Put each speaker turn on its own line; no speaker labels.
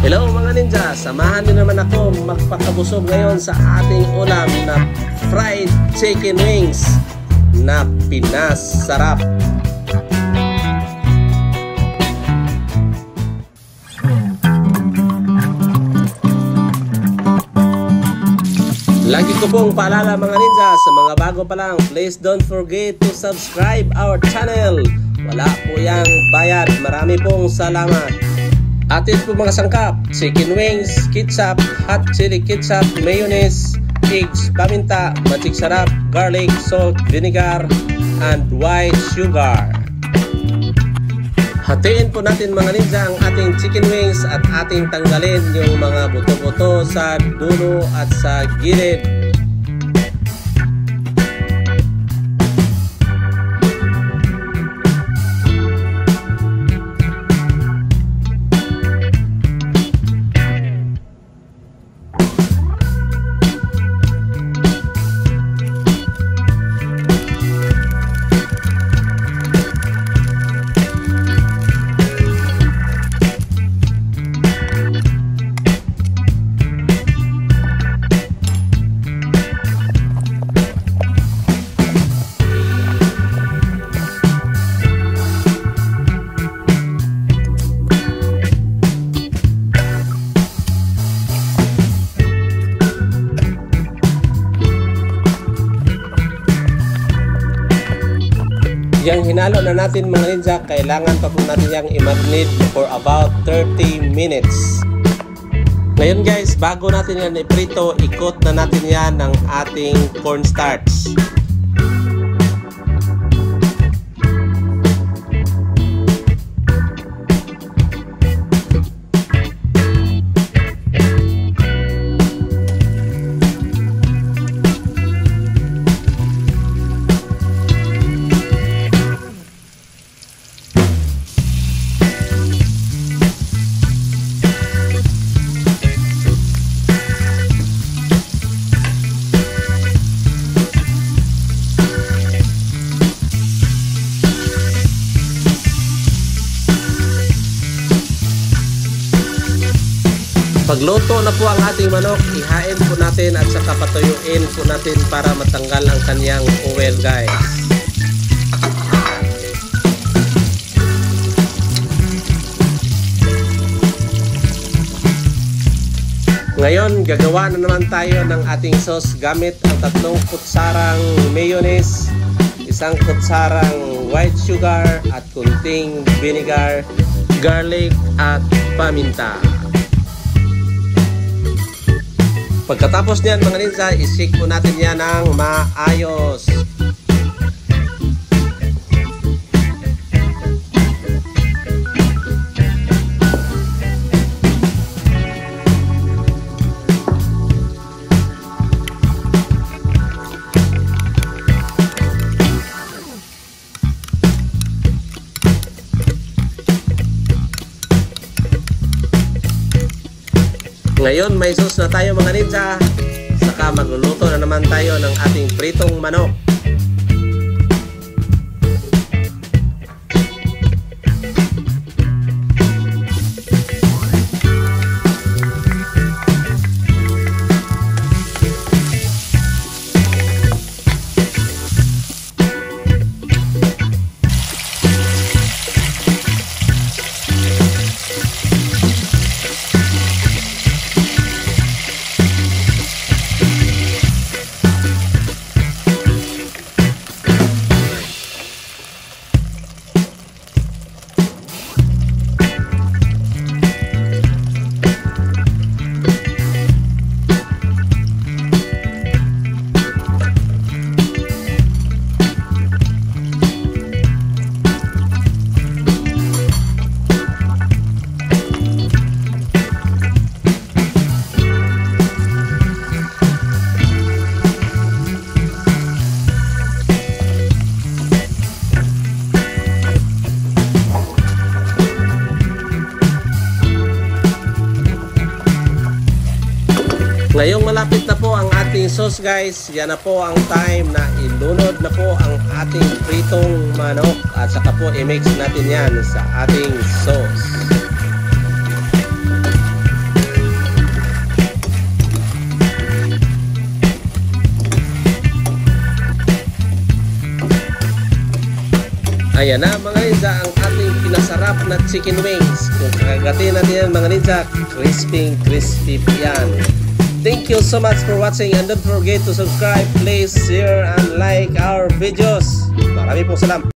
Hello mga ninja, samahan niyo naman ako magpakabusog ngayon sa ating ulam na fried chicken wings na pinasarap. Lagi ko pong paalala mga ninja, sa mga bago pa lang, please don't forget to subscribe our channel. Wala po yang bayad. Marami pong salamat. Atin po mga sangkap: chicken wings, ketchup, hot chili ketchup, mayonnaise, eggs, paminta, magic sarap, garlic, salt, vinegar, and white sugar. Hatiin po natin mga ninja ang ating chicken wings at ating tanggalin yung mga buto-buto sa dulo at sa gilid. Yang hinalo na natin mga ninja, kailangan pa po natin yang i-marinate for about 30 minutes. Ngayon guys, bago natin yan iprito, ikot na natin yan ng ating cornstarch. Pagluto na po ang ating manok, ihain po natin at saka patuyuin po natin para matanggal ang kanyang oil guys. Ngayon, gagawa na naman tayo ng ating sauce gamit ang 3 kutsarang mayonnaise, 1 kutsarang white sugar at kunting vinegar, garlic at paminta. Pagkatapos niyan mga ninja, i-shake po natin yan ng maayos. Ngayon may sauce na tayo mga ninja, saka magluluto na naman tayo ng ating pritong manok. Ngayong malapit na po ang ating sauce guys, yan na po ang time na ilunod na po ang ating pritong manok at saka po i-mix natin yan sa ating sauce. Ayan na mga ninja, ang ating pinasarap na chicken wings. Kung kakagatin natin yan mga ninja, crispy yan. Thank you so much for watching, and don't forget to subscribe, please share and like our videos. Marami pong salamat.